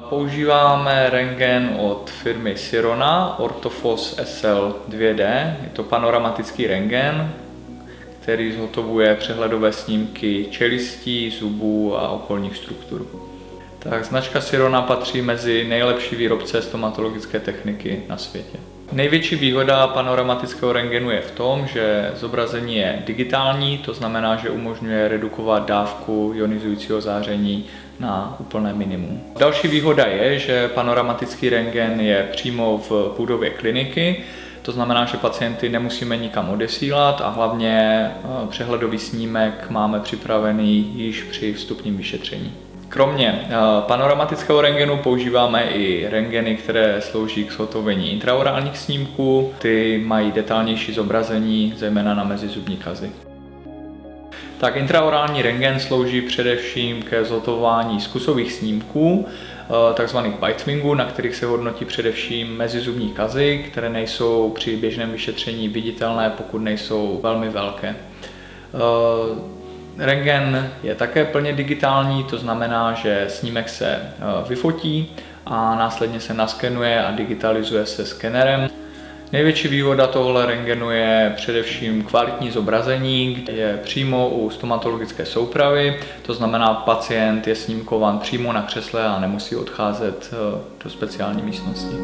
Používáme rentgen od firmy Sirona, Orthofos SL2D. Je to panoramatický rentgen, který zhotovuje přehledové snímky čelistí, zubů a okolních struktur. Tak značka Sirona patří mezi nejlepší výrobce stomatologické techniky na světě. Největší výhoda panoramatického rentgenu je v tom, že zobrazení je digitální, to znamená, že umožňuje redukovat dávku ionizujícího záření na úplné minimum. Další výhoda je, že panoramatický rentgen je přímo v budově kliniky, to znamená, že pacienty nemusíme nikam odesílat a hlavně přehledový snímek máme připravený již při vstupním vyšetření. Kromě panoramatického rentgenu používáme i rentgeny, které slouží k zhotovení intraorálních snímků. Ty mají detailnější zobrazení, zejména na mezizubní kazy. Tak intraorální rentgen slouží především ke zhotovování zkusových snímků, takzvaných bitewingů, na kterých se hodnotí především mezizubní kazy, které nejsou při běžném vyšetření viditelné, pokud nejsou velmi velké. Rentgen je také plně digitální, to znamená, že snímek se vyfotí a následně se naskenuje a digitalizuje se skenerem. Největší výhoda tohle rentgenu je především kvalitní zobrazení, kde je přímo u stomatologické soupravy, to znamená, pacient je snímkován přímo na křesle a nemusí odcházet do speciální místnosti.